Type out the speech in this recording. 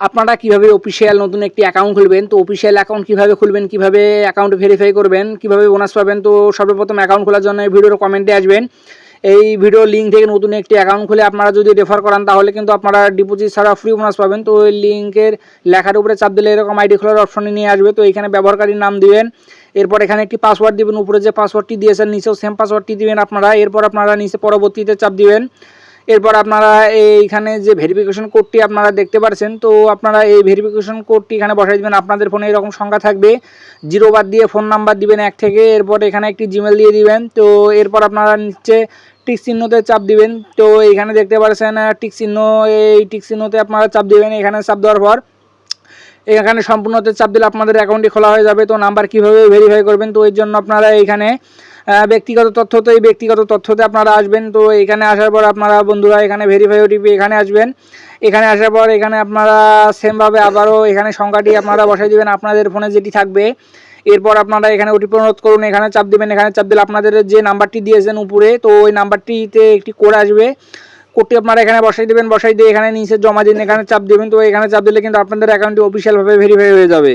আপনারা কিভাবে অফিসিয়াল নতুন একটি অ্যাকাউন্ট খুলবেন, তো অফিসিয়াল অ্যাকাউন্ট কিভাবে খুলবেন, কিভাবে অ্যাকাউন্ট ভেরিফাই করবেন, কিভাবে বোনাস পাবেন, তো সর্বপ্রথম অ্যাকাউন্ট খোলার জন্য এই ভিডিওর কমেন্টে আসবেন। এই ভিডিওর লিঙ্ক থেকে নতুন একটি অ্যাকাউন্ট খুলে আপনারা যদি রেফার করান তাহলে কিন্তু আপনারা ডিপোজিট ছাড়া ফ্রি বোনাস পাবেন। তো ওই লিঙ্কের লেখার উপরে চাপ দিলে এরকম আইডি খোলার অপশনে নিয়ে আসবে। তো এখানে ব্যবহারকারীর নাম দিবেন, এরপর এখানে একটি পাসওয়ার্ড দিবেন, উপরে যে পাসওয়ার্ডটি দিয়েছেন নিচেও সেম পাসওয়ার্ডটি দিবেন আপনারা। এরপর আপনারা নিচে পরবর্তীতে চাপ দিবেন। এরপর আপনারা এইখানে যে ভেরিফিকেশন কোডটি আপনারা দেখতে পাচ্ছেন, তো আপনারা এই ভেরিফিকেশন কোডটি এখানে বসাই দিবেন। আপনাদের ফোনে এরকম সংখ্যা থাকবে, 0 বাদ দিয়ে ফোন নাম্বার দিবেন 1 থেকে, এরপর এখানে একটি জিমেল দিয়ে দিবেন। তো এরপর আপনারা নিচে টিক চিহ্নতে চাপ দিবেন। তো এইখানে দেখতে পাচ্ছেন টিক চিহ্ন, এই টিক চিহ্নতে আপনারা চাপ দিবেন। এখানে চাপ দেওয়ার পর এখানে সম্পূর্ণতে চাপ দিলে আপনাদের অ্যাকাউন্টটি খোলা হয়ে যাবে। তো নাম্বার কীভাবে ভেরিফাই করবেন, তো এর জন্য আপনারা এইখানে ব্যক্তিগত তথ্য, তো এই ব্যক্তিগত তথ্যতে আপনারা আসবেন। তো এখানে আসার পর আপনারা বন্ধুরা এখানে ভেরিফাই ওটিপি এখানে আসবেন। এখানে আসার পর এখানে আপনারা সেমভাবে আবারও এখানে সংখ্যাটি আপনারা বসাই দিবেন আপনাদের ফোনে যেটি থাকবে। এরপর আপনারা এখানে ওটিপি অনুরোধ করুন, এখানে চাপ দিবেন। এখানে চাপ দিলে আপনাদের যে নাম্বারটি দিয়েছেন উপরে, তো ওই নাম্বারটিতে একটি কোড আসবে। কোডটি আপনারা এখানে বসাই দেবেন, বসাই দিয়ে এখানে নিচে জমা দিন, এখানে চাপ দেবেন। তো এখানে চাপ দিলে কিন্তু আপনাদের অ্যাকাউন্টটি অফিসিয়ালভাবে ভেরিফাই হয়ে যাবে।